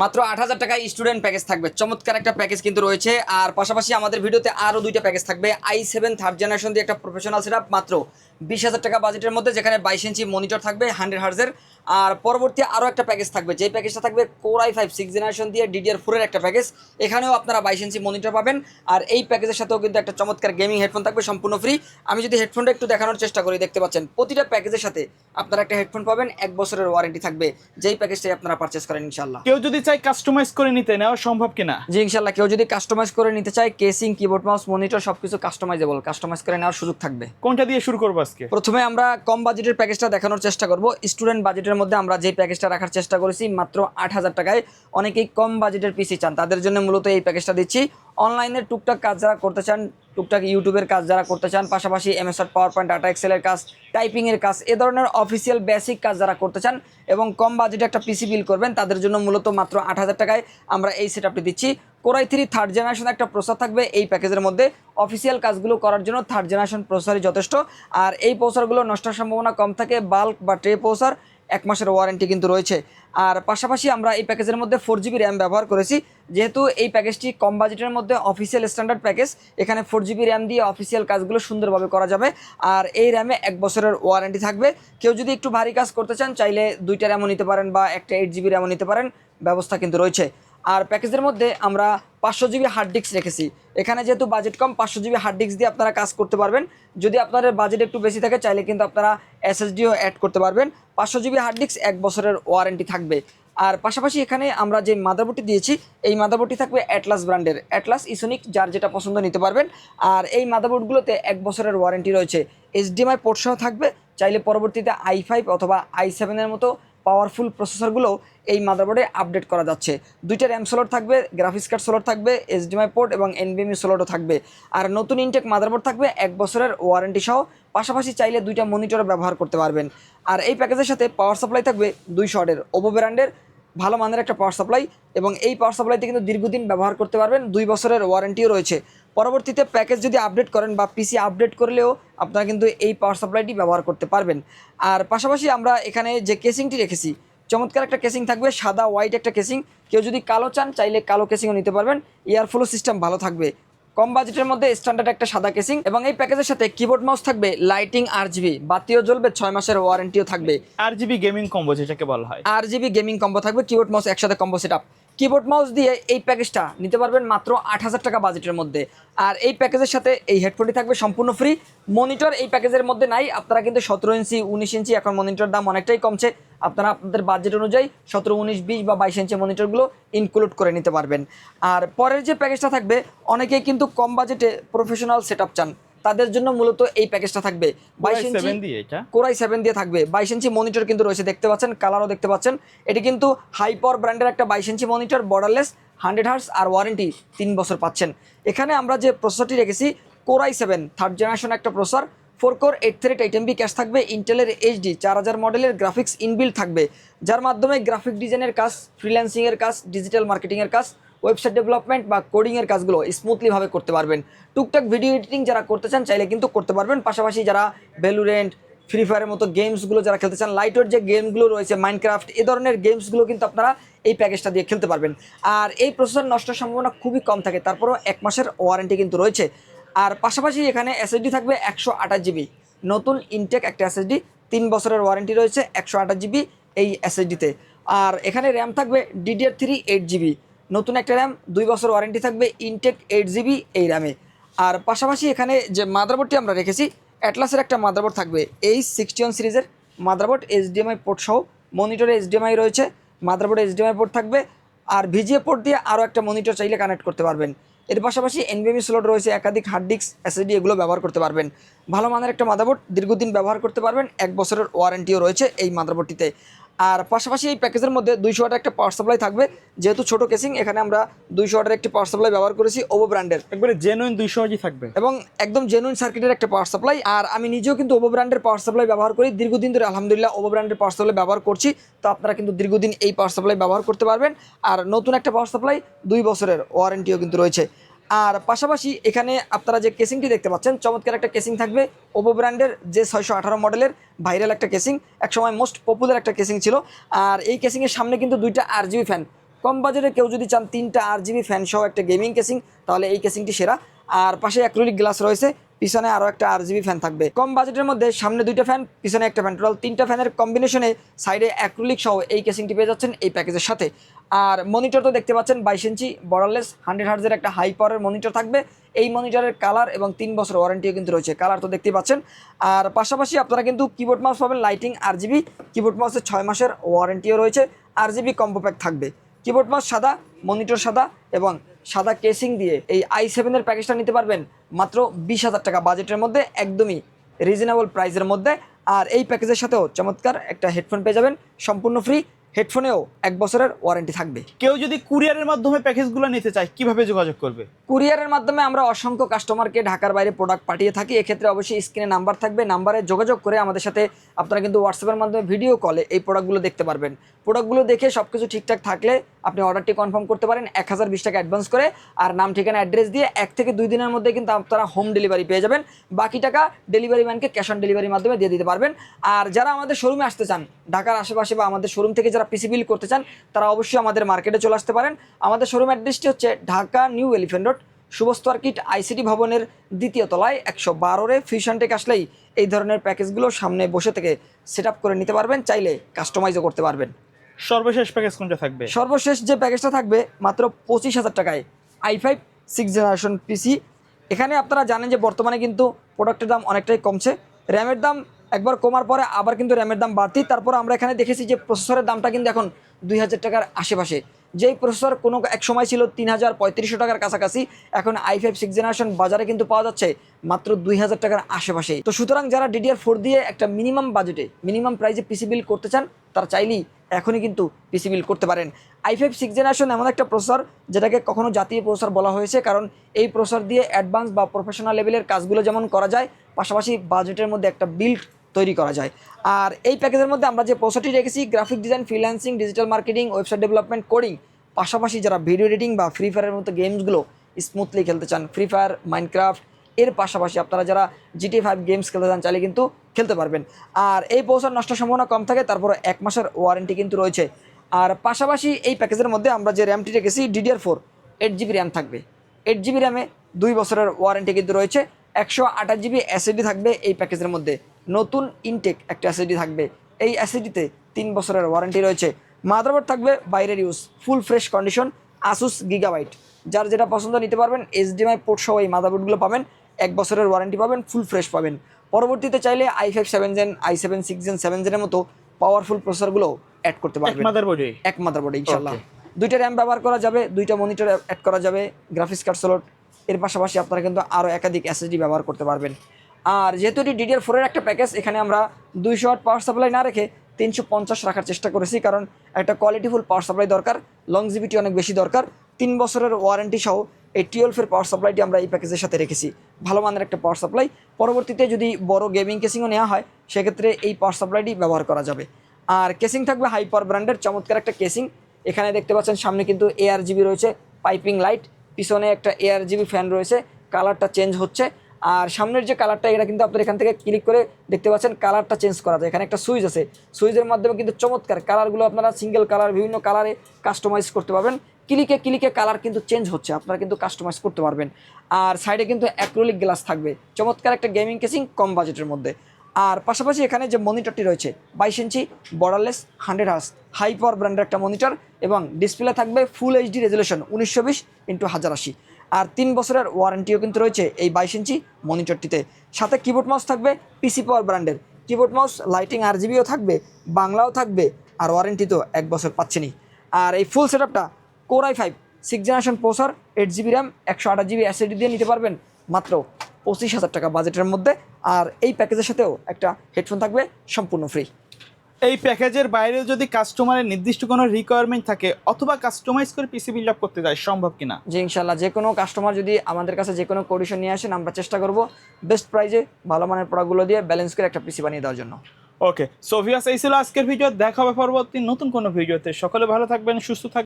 মাত্র ৮,০০০ টাকায় student package থাকবে। চমৎকার একটা প্যাকেজ কিন্তু রয়েছে। আর পাশাপাশি আমাদের ভিডিওতে আরও 2টা প্যাকেজ থাকবে। i7 থার্ড জেনারেশন দিয়ে একটা প্রফেশনাল সেটআপ মাত্র 20,০০০ টাকা বাজেটের মধ্যে, যেখানে 22 ইঞ্চি মনিটর থাকবে 100 হার্জের। আর পরবর্তী আরও একটা প্যাকেজ থাকবে, যেই প্যাকেজটা থাকবে Core i5 6 জেনারেশন দিয়ে DDR4 এর একটা প্যাকেজ। এখানেও আপনারা 22 ইঞ্চি মনিটর পাবেন। আর এই প্যাকেজের সাথেও কিন্তু একটা চমৎকার গেমিং হেডফোন থাকবে সম্পূর্ণ ফ্রি। আমি যদি হেডফোনটা একটু দেখানোর চেষ্টা করি, দেখতে পাচ্ছেন প্রতিটা প্যাকেজের সাথে আপনারা একটা হেডফোন পাবেন, 1 বছরের ওয়ারেন্টি থাকবে, যেই প্যাকেজটাই আপনারা পারচেস করেন ইনশাল্লাহ। কেউ যদি চাই কাস্টমাইজ করে নিতে, নেওয়া সম্ভব কিনা? জি ইনশাল্লাহ, কেউ যদি কাস্টমাইজ করে নিতে চায়, কেসিং, কিবোর্ড, মাউস, মনিটর সবকিছু কাস্টমাইজেবল, কাস্টমাইজ করে নেওয়ার সুযোগ থাকবে। কোনটা দিয়ে শুরু করবো আজকে? প্রথমে আমরা কম বাজেটের প্যাকেজটা দেখানোর চেষ্টা করব। স্টুডেন্ট বাজেটের মধ্যে আমরা যে প্যাকেজটা রাখার চেষ্টা করেছি মাত্র 8,০০০ টাকায়। অনেকেই কম বাজেটের পিসি চান, তাদের জন্য মূলত এই প্যাকেজটা দিচ্ছি। অনলাইনের টুকটাক কাজ যারা করতে চান, টুকটাক ইউটিউবের কাজ যারা করতে চান, পাশাপাশি MS Word, PowerPoint, data এক্সেলের কাজ, টাইপিংয়ের কাজ, এ ধরনের অফিসিয়াল বেসিক কাজ যারা করতে চান এবং কম বাজেটে একটা পিসি বিল করবেন, তাদের জন্য মূলত মাত্র 8,০০০ টাকায় আমরা এই সেটআপটি দিচ্ছি। Core i3 থার্ড জেনারেশন একটা প্রসেসর থাকবে এই প্যাকেজের মধ্যে। অফিসিয়াল কাজগুলো করার জন্য থার্ড জেনারেশন প্রসেসরই যথেষ্ট। আর এই প্রসেসরগুলো নষ্টের সম্ভাবনা কম থাকে। বাল্ক বা ট্রে প্রসেসর, 1 মাসের ওয়ারেন্টি কিন্তু রয়েছে। আর পাশাপাশি আমরা এই প্যাকেজের মধ্যে 4GB র্যাম ব্যবহার করেছি, যেহেতু এই প্যাকেজটি কম বাজেটের মধ্যে অফিসিয়াল স্ট্যান্ডার্ড প্যাকেজ। এখানে 4GB র্যাম দিয়ে অফিসিয়াল কাজগুলো সুন্দরভাবে করা যাবে। আর এই র্যামে 1 বছরের ওয়ারেন্টি থাকবে। কেউ যদি একটু ভারী কাজ করতে চান, চাইলে 2টা র্যামও নিতে পারেন বা একটা 8GB র্যামও নিতে পারেন, ব্যবস্থা কিন্তু রয়েছে। আর প্যাকেজের মধ্যে আমরা 500GB হার্ড ডিস্ক রেখেছি। এখানে যেহেতু বাজেট কম, 500GB হার্ড ডিস্ক দিয়ে আপনারা কাজ করতে পারবেন। যদি আপনাদের বাজেট একটু বেশি থাকে, চাইলে কিন্তু আপনারা SSDও অ্যাড করতে পারবেন। 500GB হার্ড ডিস্ক, 1 বছরের ওয়ারেন্টি থাকবে। আর পাশাপাশি এখানে আমরা যে মাদারবোর্ডটি দিয়েছি, এই মাদারবোর্ডটি থাকবে অ্যাটলাস ব্র্যান্ডের, অ্যাটলাস, ইসোনিক, যার যেটা পছন্দ নিতে পারবেন। আর এই মাদারবোর্ডগুলোতে 1 বছরের ওয়ারেন্টি রয়েছে। HDMI পোর্ট সহ থাকবে, চাইলে পরবর্তীতে i5 অথবা i7 এর মতো পাওয়ারফুল প্রসেসরগুলো এই মাদারবোর্ডে আপডেট করা যাচ্ছে। 2টা র্যাম স্লট থাকবে, গ্রাফিক্স কার্ড স্লট থাকবে, HDMI পোর্ট এবং NVMe স্লটও থাকবে। আর নতুন ইনটেক মাদারবোর্ড থাকবে 1 বছরের ওয়ারেন্টি সহ। পাশাপাশি চাইলে 2টা মনিটরও ব্যবহার করতে পারবেন। আর এই প্যাকেজের সাথে পাওয়ার সাপ্লাই থাকবে 200 ওয়াটের ওভো ব্র্যান্ডের ভালো মানের একটা পাওয়ার সাপ্লাই, এবং এই পাওয়ার সাপ্লাইতে কিন্তু দীর্ঘদিন ব্যবহার করতে পারবেন। 2 বছরের ওয়ারেন্টিও রয়েছে। পরবর্তীতে প্যাকেজ যদি আপডেট করেন বা পিসি আপডেট করলেও আপনারা কিন্তু এই পাওয়ার সাপ্লাইটি ব্যবহার করতে পারবেন। আর পাশাপাশি আমরা এখানে যে কেসিংটি রেখেছি, চমৎকার একটা কেসিং থাকবে, সাদা হোয়াইট একটা কেসিং। কেউ যদি কালো চান, চাইলে কালো কেসিংও নিতে পারবেন। এয়ারফ্লো সিস্টেম ভালো থাকবে। কম বাজেটের মধ্যে স্ট্যান্ডার্ড একটা সাদা কেসিং, এবং এই প্যাকেজের সাথে কিবোর্ড মাউস থাকবে, লাইটিং RGB, বাতিও জ্বলবে, 6 মাসের ওয়ারেন্টিও থাকবে। RGB গেমিং কম্বো যেটাকে বলা হয়, RGB গেমিং কম্বো থাকবে, কিবোর্ড মাউস একসাথে কম্বো সেটআপ। কিবোর্ড মাউস দিয়ে এই প্যাকেজটা নিতে পারবেন মাত্র 8,০০০ টাকা বাজেটের মধ্যে। আর এই প্যাকেজের সাথে এই হেডফোনটি থাকবে সম্পূর্ণ ফ্রি। মনিটর এই প্যাকেজের মধ্যে নাই, আপনারা কিন্তু 17 ইঞ্চি 19 ইঞ্চি, এখন মনিটর দাম অনেকটাই কমছে, আপনারা আপনাদের বাজেট অনুযায়ী 17, 19, 20 বা 22 ইঞ্চি মনিটরগুলো ইনক্লুড করে নিতে পারবেন। আর পরের যে প্যাকেজটা থাকবে, অনেকেই কিন্তু কম বাজেটে প্রফেশনাল সেটআপ চান, তাদের জন্য মূলত এই প্যাকেজটা থাকবে। 22 ইঞ্চি Core i7 দিয়ে থাকবে, 22 ইঞ্চি মনিটর কিন্তু রয়েছে, দেখতে পাচ্ছেন, কালারও দেখতে পাচ্ছেন। এটি কিন্তু হাইপার ব্র্যান্ডের একটা 22 ইঞ্চি মনিটর, বর্ডারলেস, 100 হার্টজ, আর ওয়ারেন্টি 3 বছর পাচ্ছেন। এখানে আমরা যে প্রসেসরটি রেখেছি, Core i7 থার্ড জেনারেশন একটা processor, 4 core 8 thread 8 MB cash থাকবে, ইন্টেলের HD 4000 মডেলের গ্রাফিক্স ইনবিল্ট থাকবে, যার মাধ্যমে গ্রাফিক ডিজাইনের কাজ, ফ্রিল্যান্সিংয়ের কাজ, ডিজিটাল মার্কেটিংয়ের কাজ, ওয়েবসাইট ডেভেলপমেন্ট বা কোডিংয়ের কাজগুলো স্মুথলিভাবে করতে পারবেন। টুকটাক ভিডিও এডিটিং যারা করতে চান, চাইলে কিন্তু করতে পারবেন। পাশাপাশি যারা ভ্যালোরেন্ট, ফ্রি ফায়ারের মতো গেমসগুলো যারা খেলতে চান, লাইটওয়েট যে গেমগুলো রয়েছে, মাইনক্রাফট, এ ধরনের গেমসগুলো কিন্তু আপনারা এই প্যাকেজটা দিয়ে খেলতে পারবেন। আর এই প্রসেসর নষ্টের সম্ভাবনা খুবই কম থাকে, তারপরও 1 মাসের ওয়ারেন্টি কিন্তু রয়েছে। আর পাশাপাশি এখানে SSD থাকবে 128GB, নতুন ইনটেক একটা SSD, 3 বছরের ওয়ারেন্টি রয়েছে 128GB এই SSDতে। আর এখানে র্যাম থাকবে DDR3 8GB, নতুন একটা র্যাম, 2 বছর ওয়ারেন্টি থাকবে, ইনটেক 8GB এই র্যামে। আর পাশাপাশি এখানে যে মাদারবোর্ডটি আমরা রেখেছি, অ্যাটলাসের একটা মাদারবোর্ড থাকবে, H61 সিরিজের মাদারবোর্ড, HDMI পোর্ট সহ, মনিটরে HDMI রয়েছে, মাদারবোর্ডে HDMI পোর্ট থাকবে। আর VGA পোর্ট দিয়ে আরও একটা মনিটর চাইলে কানেক্ট করতে পারবেন। এর পাশাপাশি NVMe স্লট রয়েছে, একাধিক হার্ড ডিস্ক, SSD এগুলো ব্যবহার করতে পারবেন। ভালো মানের একটা মাদারবোর্ড, দীর্ঘদিন ব্যবহার করতে পারবেন, 1 বছরের ওয়ারেন্টিও রয়েছে এই মাদারবোর্ডটিতে। আর পাশাপাশি এই প্যাকেজের মধ্যে 200 ওয়াটের একটা পাওয়ার সাপ্লাই থাকবে, যেহেতু ছোটো কেসিং, এখানে আমরা 200 ওয়াটের একটি পাওয়ার সাপ্লাই ব্যবহার করেছি, ওভো ব্র্যান্ডের, একবারে জেনুইন 200 ওয়াটই থাকবে এবং একদম জেনুইন সার্কিটের একটা পাওয়ার সাপ্লাই। আর আমি নিজেও কিন্তু ওভো ব্র্যান্ডের পাওয়ার সাপ্লাই ব্যবহার করি, দীর্ঘদিন ধরে আলহামদুলিল্লাহ ওভো ব্র্যান্ডের পাওয়ার সাপ্লাই ব্যবহার করছি। তো আপনারা কিন্তু দীর্ঘদিন এই পাওয়ার সাপ্লাই ব্যবহার করতে পারবেন। আর নতুন একটা পাওয়ার সাপ্লাই, 2 বছরের ওয়ারেন্টিও কিন্তু রয়েছে। আর পাশাপাশি এখানে আপনারা যে কেসিংটি দেখতে পাচ্ছেন, চমৎকার একটা কেসিং থাকবে, ওভো ব্র্যান্ডের যে 618 মডেলের ভাইরাল একটা কেসিং, একসময় মোস্ট পপুলার একটা কেসিং ছিল। আর এই কেসিংয়ের সামনে কিন্তু 2টা RGB ফ্যান কম বাজেটে কেউ যদি চান 3টা RGB ফ্যান সহ একটা গেমিং কেসিং, তাহলে এই কেসিংটি সেরা। আর পাশে অ্যাক্রিলিক গ্লাস রয়েছে, পিছনে আরও একটা RGB ফ্যান থাকবে। কম বাজেটের মধ্যে সামনে 2টা ফ্যান, পিছনে একটা ফ্যান, টোটাল 3টা ফ্যানের কম্বিনেশনে সাইডে অ্যাক্রিলিক সহ এই কেসিংটি পেয়ে যাচ্ছেন এই প্যাকেজের সাথে। আর মনিটর তো দেখতে পাচ্ছেন 22 ইঞ্চি বর্ডারলেস 100 হার্জের একটা হাই পাওয়ারের মনিটর থাকবে। এই মনিটরের কালার এবং 3 বছর ওয়ারেন্টিও কিন্তু রয়েছে, কালার তো দেখতেই পাচ্ছেন। আর পাশাপাশি আপনারা কিন্তু কিবোর্ড মাউস পাবেন লাইটিং RGB, কিবোর্ড মাউসের 6 মাসের ওয়ারেন্টিও রয়েছে, RGB কম্বো প্যাক থাকবে। কিবোর্ড মাউস সাদা, মনিটর সাদা এবং সাদা কেসিং দিয়ে এই i7 এর প্যাকেজটা নিতে পারবেন মাত্র 20,000 টাকা বাজেটের মধ্যে, একদমই রিজনেবল প্রাইসের মধ্যে। আর এই প্যাকেজের সাথেও চমৎকার একটা হেডফোন পেয়ে যাবেন সম্পূর্ণ ফ্রি, হেডফোনেও 1 বছরের ওয়ারেন্টি থাকবে। কেউ যদি কুরিয়ারের মাধ্যমে প্যাকেজগুলো নিতে চায় কিভাবে যোগাযোগ করবে? কুরিয়ারের মাধ্যমে আমরা অসংখ্য কাস্টমারকে ঢাকার বাইরে প্রোডাক্ট পাঠিয়ে থাকি। এক্ষেত্রে অবশ্যই স্ক্রিনে নাম্বার থাকবে, নাম্বারে যোগাযোগ করে আমাদের সাথে আপনারা কিন্তু হোয়াটসঅ্যাপের মাধ্যমে ভিডিও কলে এই প্রোডাক্টগুলো দেখতে পারবেন। প্রোডাক্টগুলো দেখে সব কিছু ঠিকঠাক থাকলে আপনি অর্ডারটি কনফার্ম করতে পারেন 1020 টাকা অ্যাডভান্স করে, আর নাম ঠিকানা অ্যাড্রেস দিয়ে 1 থেকে 2 দিনের মধ্যে কিন্তু আপনারা হোম ডেলিভারি পেয়ে যাবেন। বাকি টাকা ডেলিভারি ম্যানকে ক্যাশ অন ডেলিভারির মাধ্যমে দিয়ে দিতে পারবেন। আর যারা আমাদের শোরুমে আসতে চান, ঢাকার আশেপাশে বা আমাদের শোরুম থেকে যারা পিসি বিল করতে চান, তারা অবশ্যই আমাদের মার্কেটে চলে আসতে পারেন। আমাদের শোরুম অ্যাড্রেসটি হচ্ছে Dhaka new elephant road, শুভস্ত আর্কিট ICT ভবনের 2য় তলায় 112 ফিউশন টেক। আসলেই এই ধরনের প্যাকেজগুলো সামনে বসে থেকে সেট আপ করে নিতে পারবেন, চাইলে কাস্টমাইজও করতে পারবেন। সর্বশেষ প্যাকেজ কোনটা থাকবে? সর্বশেষ যে প্যাকেজটা থাকবে মাত্র 25,000 টাকায় i5 6th জেনারেশন পিসি। এখানে আপনারা জানেন যে বর্তমানে কিন্তু প্রোডাক্টের দাম অনেকটাই কমছে, র্যামের দাম একবার কমার পরে আবার কিন্তু র্যামের দাম বাড়তি। তারপর আমরা এখানে দেখেছি যে প্রসেসরের দামটা কিন্তু এখন 2,000 টাকার আশেপাশে। যেই প্রসেসর কোনো এক সময় ছিল 3,000-3,500 টাকার কাছাকাছি, এখন i5 6th জেনারেশন বাজারে কিন্তু পাওয়া যাচ্ছে মাত্র 2,000 টাকার আশেপাশে। তো সুতরাং যারা DDR4 দিয়ে একটা মিনিমাম বাজেটে মিনিমাম প্রাইসে পিসি বিল করতে চান, তারা চাইলেই এখনই কিন্তু পিসি বিল করতে পারেন। i5 6th জেনারেশন এমন একটা প্রসেসর যেটাকে কখনো জাতীয় প্রসেসর বলা হয়েছে, কারণ এই প্রসেসর দিয়ে অ্যাডভান্স বা প্রফেশনাল লেভেলের কাজগুলো যেমন করা যায়, পাশাপাশি বাজেটের মধ্যে একটা বিল্ড তৈরি করা যায়। আর এই প্যাকেজের মধ্যে আমরা যে প্রসেসরটি রেখেছি, graphic design, freelancing, digital marketing, website development, coding, পাশাপাশি যারা ভিডিও এডিটিং বা ফ্রি ফায়ারের মতো গেমসগুলো স্মুথলি খেলতে চান, ফ্রি ফায়ার, মাইনক্রাফট, এর পাশাপাশি আপনারা যারা GTA 5 গেমস খেলতে চান, চাইলে কিন্তু খেলতে পারবেন। আর এই প্রসেসর নষ্টের সম্ভাবনা কম থাকে, তারপরে 1 মাসের ওয়ারেন্টি কিন্তু রয়েছে। আর পাশাপাশি এই প্যাকেজের মধ্যে আমরা যে র্যামটি রেখেছি DDR4 8GB র্যাম থাকবে। 8GB র্যামে 2 বছরের ওয়ারেন্টি কিন্তু রয়েছে। 128GB SSD থাকবে এই প্যাকেজের মধ্যে, নতুন ইনটেক একটা SSD থাকবে। এই SSDতে 3 বছরের ওয়ারেন্টি রয়েছে। মাদারবোর্ড থাকবে বাইরের use, full fresh condition, Asus Gigabyte। যার যেটা পছন্দ নিতে পারবেন। HDMI পোর্ট সহ এই মাদারবোর্ডগুলো পাবেন, 1 বছরের ওয়ারেন্টি পাবেন, ফুল ফ্রেশ পাবেন। পরবর্তীতে চাইলে i5 7 জেন, i7 6 জেন, 7 জেনের মতো পাওয়ারফুল প্রসেসরগুলো অ্যাড করতে পারবেন এক মাদারবোর্ডে ইনশাল্লাহ। 2টা র্যাম ব্যবহার করা যাবে, 2টা মনিটর অ্যাড করা যাবে, গ্রাফিক্স কার্ড স্লট, এর পাশাপাশি আপনারা কিন্তু আরও একাধিক SSD ব্যবহার করতে পারবেন। আর যেহেতু এটি DDR4 এর একটা প্যাকেজ, এখানে আমরা 200 ওয়াট পাওয়ার সাপ্লাই না রেখে 350 রাখার চেষ্টা করেছি, কারণ একটা কোয়ালিটিফুল পাওয়ার সাপ্লাই দরকার, লংজিভিটি অনেক বেশি দরকার। 3 বছরের ওয়ারেন্টি সহ এই 12 পাওয়ার সাপ্লাইটি আমরা এই প্যাকেজের সাথে রেখেছি, ভালো মানের একটা পাওয়ার সাপ্লাই। পরবর্তীতে যদি বড় গেমিং কেসিংও নেওয়া হয়, সেক্ষেত্রে এই পাওয়ার সাপ্লাইটি ব্যবহার করা যাবে। আর কেসিং থাকবে হাই পাওয়ার ব্র্যান্ডের চমৎকার একটা কেসিং। এখানে দেখতে পাচ্ছেন সামনে কিন্তু ARGB রয়েছে, পাইপিং লাইট, পিছনে একটা ARGB ফ্যান রয়েছে, কালারটা চেঞ্জ হচ্ছে। আর সামনের যে কালারটা, এটা কিন্তু আপনার এখান থেকে ক্লিক করে দেখতে পাচ্ছেন কালারটা চেঞ্জ করা যায়। এখানে একটা সুইচ আছে, সুইচের মাধ্যমে কিন্তু চমৎকার কালারগুলো আপনারা সিঙ্গেল কালার, বিভিন্ন কালারে কাস্টমাইজ করতে পারবেন। ক্লিকে ক্লিকে কালার কিন্তু চেঞ্জ হচ্ছে, আপনারা কিন্তু কাস্টমাইজ করতে পারবেন। আর সাইডে কিন্তু অ্যাক্রিলিক গ্লাস থাকবে, চমৎকার একটা গেমিং কেসিং কম বাজেটের মধ্যে। আর পাশাপাশি এখানে যে মনিটরটি রয়েছে 22 ইঞ্চি বর্ডারলেস 100 হার্জ হাই পাওয়ার ব্র্যান্ডের একটা মনিটর, এবং ডিসপ্লে থাকবে ফুল HD রেজুলেশন 1920x1080। আর 3 বছরের ওয়ারেন্টিও কিন্তু রয়েছে এই 22 ইঞ্চি মনিটরটিতে। সাথে কিবোর্ড মাউস থাকবে PC পাওয়ার ব্র্যান্ডের কিবোর্ড মাউস, লাইটিং RGBও থাকবে, বাংলাও থাকবে, আর ওয়ারেন্টি তো 1 বছর পাচ্ছেনই। আর এই ফুল সেটআপটা Core i5 6th generation processor, 8GB RAM, 128GB SSD দিয়ে নিতে পারবেন মাত্র 25,000 টাকা বাজেটের মধ্যে। আর এই প্যাকেজের সাথেও একটা হেডফোন থাকবে সম্পূর্ণ ফ্রি। এই প্যাকেজের বাইরেও যদি কাস্টমারের নির্দিষ্ট কোনো রিকোয়ারমেন্ট থাকে অথবা কাস্টমাইজ করে পিসি বিল্ড আপ করতে যায়, সম্ভব কিনা? জি ইনশাল্লাহ, যে কোনো কাস্টমার যদি আমাদের কাছে যে কোনো কন্ডিশন নিয়ে আসেন, আমরা চেষ্টা করব বেস্ট প্রাইজে ভালো মানের প্রোডাক্টগুলো দিয়ে ব্যালেন্স করে একটা পিসি বানিয়ে দেওয়ার জন্য। ওকে, সো ভিউয়ার্স, এই ছিল আজকের ভিডিও। দেখা হবে পরবর্তী নতুন কোনো ভিডিওতে। সকলে ভালো থাকবেন, সুস্থ থাকবেন।